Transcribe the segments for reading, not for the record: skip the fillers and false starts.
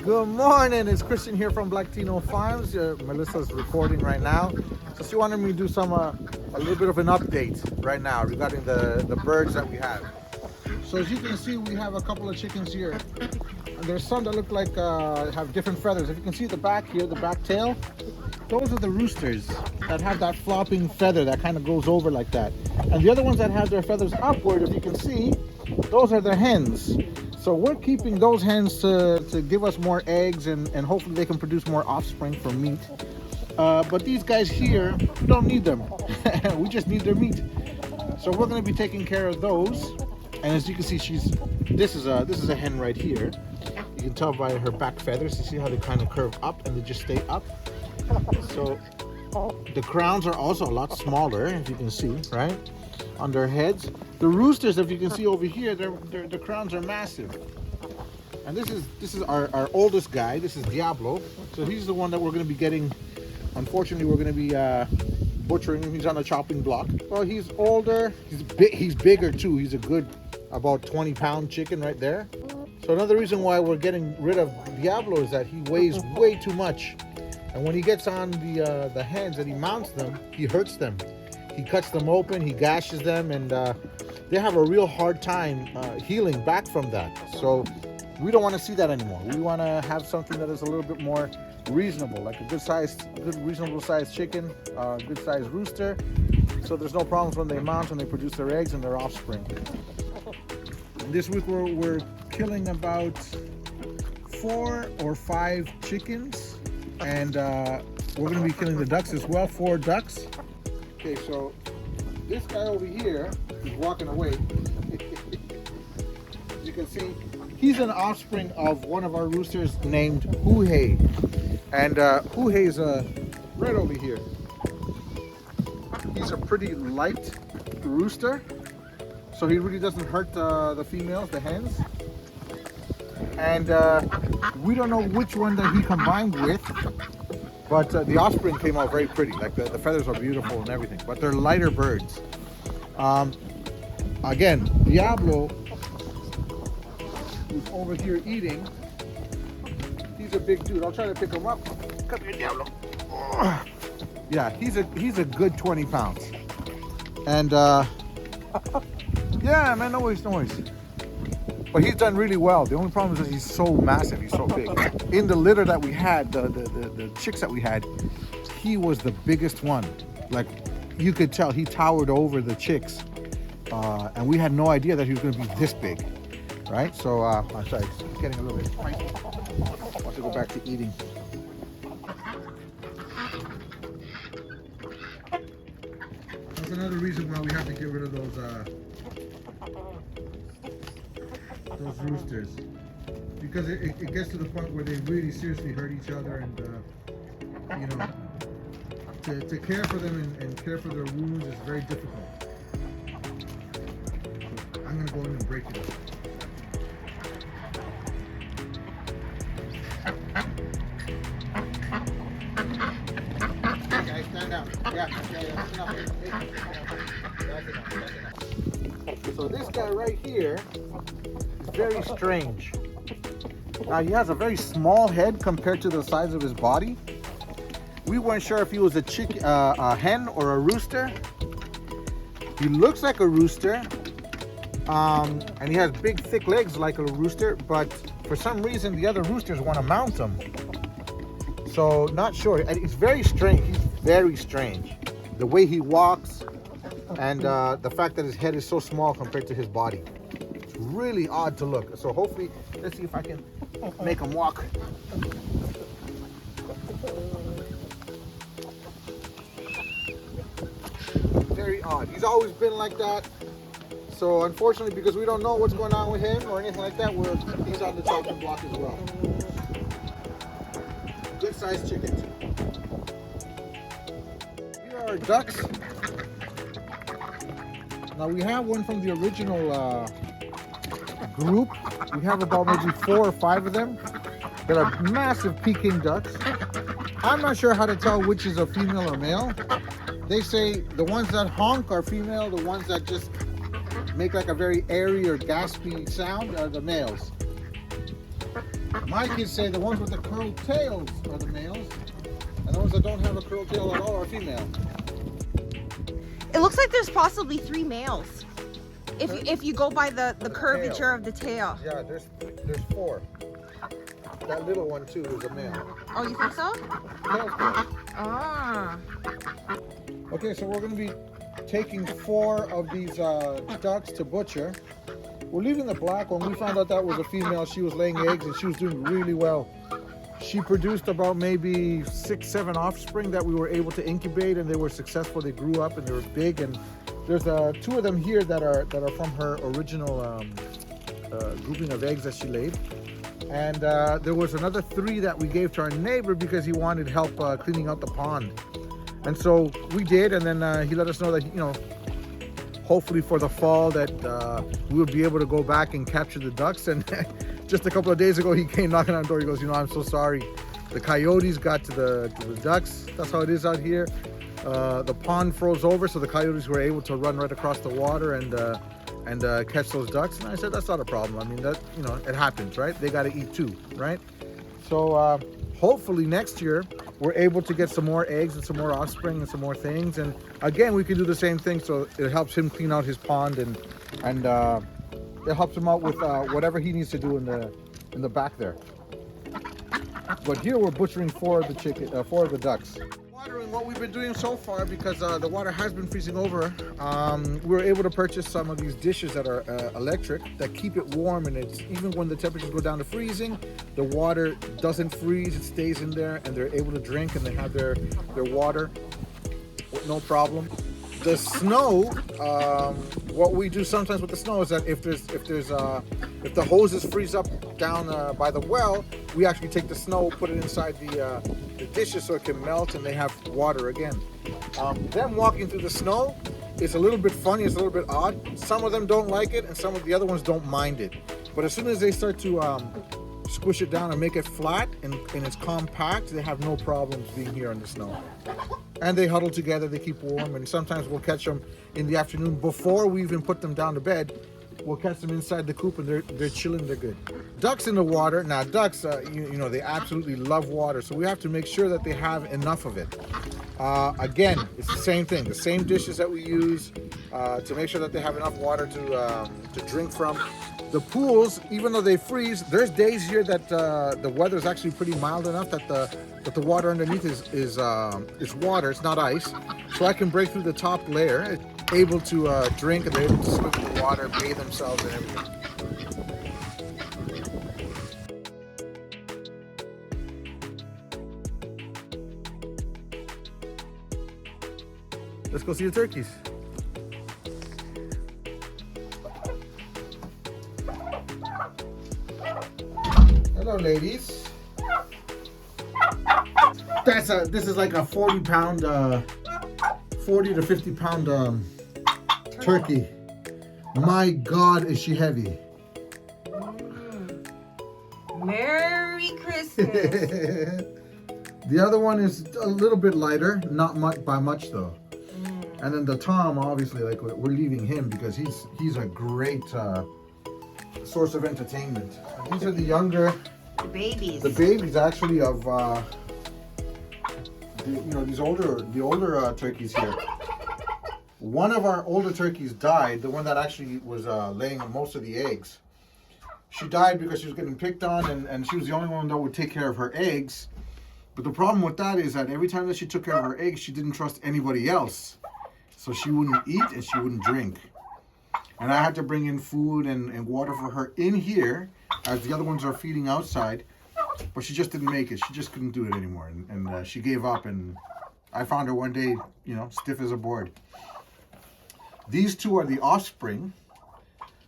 Good morning, it's Christian here from Black-Tino Farms. Melissa's recording right now. So she wanted me to do some a little bit of an update right now regarding the birds that we have. So as you can see, we have a couple of chickens here. And there's some that look like have different feathers. If you can see the back here, the back tail, those are the roosters that have that flopping feather that kind of goes over like that. And the other ones that have their feathers upward, if you can see, those are the hens. So we're keeping those hens to give us more eggs and hopefully they can produce more offspring for meat. But these guys here, we don't need them. We just need their meat. So we're going to be taking care of those. And as you can see, this is a hen right here. You can tell by her back feathers. You see how they kind of curve up and they just stay up. So the crowns are also a lot smaller, if you can see, right, on their heads. The roosters, if you can see over here, the crowns are massive. And this is our oldest guy. This is Diablo. So he's the one that we're going to be getting. Unfortunately, we're going to be butchering him. He's on a chopping block. Well, he's older. He's bigger too. He's a good about 20-pound chicken right there. So another reason why we're getting rid of Diablo is that he weighs way too much. And when he gets on the hens and he mounts them, he hurts them. He cuts them open, he gashes them, and they have a real hard time healing back from that. So we don't want to see that anymore. We want to have something that is a little bit more reasonable, like a good reasonable sized chicken, good sized rooster. So there's no problems when they mount and they produce their eggs and their offspring. This week we're killing about 4 or 5 chickens, and we're going to be killing the ducks as well, 4 ducks. Okay, so this guy over here is walking away. As you can see, he's an offspring of one of our roosters named Huhei. And Huhei is right over here. He's a pretty light rooster, so he really doesn't hurt the females, the hens. And we don't know which one that he combined with, but the offspring came out very pretty. Like the feathers are beautiful and everything, but they're lighter birds. Again, Diablo, who's over here eating, he's a big dude. I'll try to pick him up. Come here, Diablo. Yeah, he's a good 20 pounds. And yeah, man, no worries. But he's done really well. The only problem is that he's so massive, he's so big. In the litter that we had, the chicks that we had, he was the biggest one. Like, you could tell he towered over the chicks. And we had no idea that he was going to be this big, right? So, I'm sorry, it's getting a little bit spicy. I want to go back to eating. That's another reason why we have to get rid of those roosters, because it gets to the point where they really seriously hurt each other, and you know, to care for them and care for their wounds is very difficult. So I'm gonna go in and break it up. Hey guys, stand down. Yeah, that's enough. That's enough. So this guy right here, very strange. Now he has a very small head compared to the size of his body. We weren't sure if he was a hen or a rooster. He looks like a rooster, and he has big thick legs like a rooster, but for some reason the other roosters want to mount him. So not sure. And it's very strange. He's very strange. The way he walks and the fact that his head is so small compared to his body. Really odd to look. So hopefully, let's see if I can make him walk. Very odd. He's always been like that. So unfortunately, because we don't know what's going on with him or anything like that, he's on the chopping block as well. Good sized chickens. Here are our ducks. Now we have one from the original group. We have about maybe 4 or 5 of them that are massive Peking ducks. I'm not sure how to tell which is a female or male. They say the ones that honk are female, the ones that just make like a very airy or gaspy sound are the males. My kids say the ones with the curled tails are the males, and the ones that don't have a curled tail at all are female. It looks like there's possibly 3 males. If you go by the curvature of the tail. Yeah, there's 4. That little one too is a male. Oh, you think so? Tail's good. Ah. Okay, so we're going to be taking 4 of these ducks to butcher. We're leaving the black one. We found out that was a female. She was laying eggs and she was doing really well. She produced about maybe 6, 7 offspring that we were able to incubate, and they were successful. They grew up and they were big. And there's 2 of them here that are from her original grouping of eggs that she laid. And there was another 3 that we gave to our neighbor because he wanted help cleaning out the pond. And so we did, and then he let us know that, you know, hopefully for the fall that we would be able to go back and capture the ducks. And just a couple of days ago, he came knocking on the door. He goes, you know, I'm so sorry. The coyotes got to the ducks. That's how it is out here. The pond froze over, so the coyotes were able to run right across the water and catch those ducks. And I said, that's not a problem. I mean, that, you know, it happens, right? They got to eat too, right? So hopefully next year we're able to get some more eggs and some more offspring and some more things. And again, we can do the same thing. So it helps him clean out his pond, and it helps him out with whatever he needs to do in the back there. But here we're butchering 4 of the ducks. Watering what we've been doing so far, because the water has been freezing over. We were able to purchase some of these dishes that are electric, that keep it warm, and it's even when the temperatures go down to freezing, the water doesn't freeze, it stays in there, and they're able to drink, and they have their water with no problem. The snow, what we do sometimes with the snow is that if the hoses freeze up down by the well, we actually take the snow, put it inside the dishes so it can melt and they have water again. Them walking through the snow is a little bit funny, it's a little bit odd. Some of them don't like it and some of the other ones don't mind it. But as soon as they start to squish it down and make it flat and it's compact, they have no problems being here in the snow. And they huddle together, they keep warm, and sometimes we'll catch them in the afternoon before we even put them down to bed. We'll catch them inside the coop and they're chilling, they're good. Ducks in the water. Now ducks, you know, they absolutely love water, so we have to make sure that they have enough of it. Again, it's the same thing, the same dishes that we use to make sure that they have enough water to drink from. The pools, even though they freeze, there's days here that the weather is actually pretty mild enough that the water underneath is water, it's not ice. So I can break through the top layer, able to drink, and they're able to swim in the water, bathe themselves and everything. Let's go see the turkeys. Hello, ladies. This is like a 40 to 50 pound turkey. My God, is she heavy. Merry Christmas. The other one is a little bit lighter, not much by much though. And then the Tom, obviously, like we're leaving him because he's a great source of entertainment. These are the younger. The babies. The babies actually of the older turkeys here. One of our older turkeys died, the one that actually was laying most of the eggs. She died because she was getting picked on, and she was the only one that would take care of her eggs. But the problem with that is that every time that she took care of her eggs, she didn't trust anybody else. So she wouldn't eat and she wouldn't drink. And I had to bring in food and water for her in here as the other ones are feeding outside. But she just didn't make it. She just couldn't do it anymore. And she gave up, and I found her one day, you know, stiff as a board. These 2 are the offspring.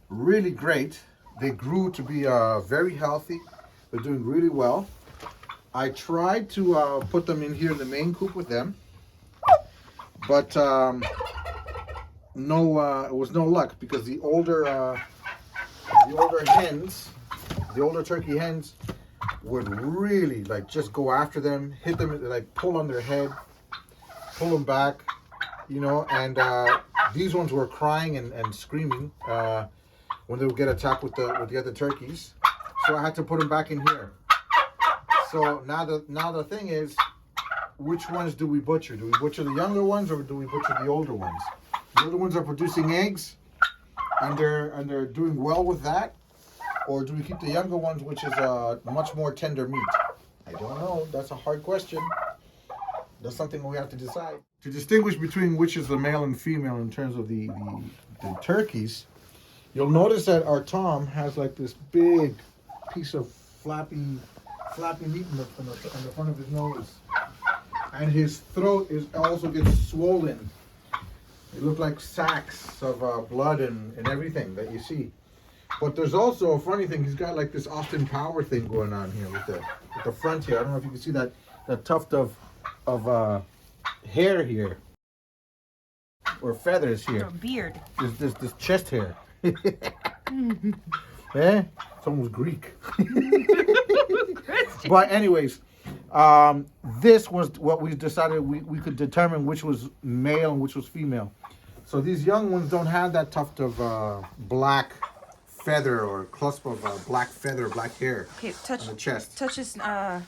Really great. They grew to be very healthy. They're doing really well. I tried to put them in here in the main coop with them. But it was no luck, because the older hens, the older turkey hens, would really like just go after them, hit them, like pull on their head, pull them back, you know. And these ones were crying and screaming when they would get attacked with the other turkeys. So I had to put them back in here. So now the thing is, which ones do we butcher? Do we butcher the younger ones or do we butcher the older ones? The older ones are producing eggs, and they're doing well with that, or do we keep the younger ones, which is much more tender meat? I don't know. That's a hard question. That's something we have to decide. To distinguish between which is the male and female in terms of the turkeys, you'll notice that our Tom has like this big piece of flappy meat in the front of his nose, and his throat also gets swollen. They look like sacks of blood and everything that you see. But there's also a funny thing. He's got like this Austin Power thing going on here with the front here. I don't know if you can see that tuft of hair here, or feathers here. Or beard. This chest hair. Eh? It's almost Greek. But anyways, this was what we decided we could determine which was male and which was female. So these young ones don't have that tuft of black feather or clump of black hair on the chest. Touch his. No,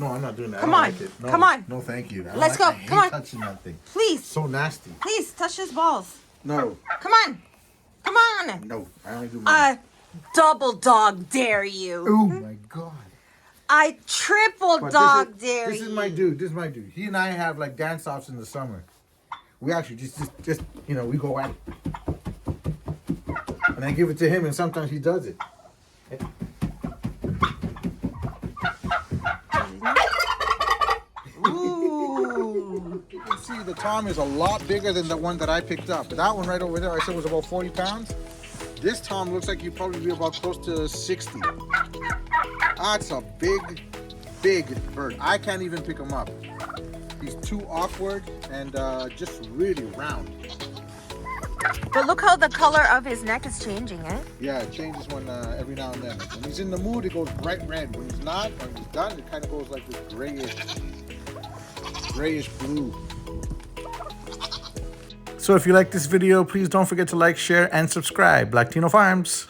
I'm not doing that. Come I on. don't like it. No, Come on. No, thank you. Let's go. I hate Come on. touching that thing. Please. So nasty. Please touch his balls. No. Come on. Come on. No, I only do mine. Double dog dare you. Oh my God. I triple But dog dare This you. is my dude. This is my dude. He and I have like dance offs in the summer. We actually just we go at it. And I give it to him, and sometimes he does it. Ooh. You can see the Tom is a lot bigger than the one that I picked up. That one right over there, I said was about 40 pounds. This Tom looks like he'd probably be about close to 60. That's a big bird. I can't even pick him up. He's too awkward and just really round. But look how the color of his neck is changing, eh? Yeah, it changes when every now and then. When he's in the mood, it goes bright red. When he's not, when he's done, it kind of goes like this grayish blue. So if you like this video, please don't forget to like, share, and subscribe. Black-Tino Farms.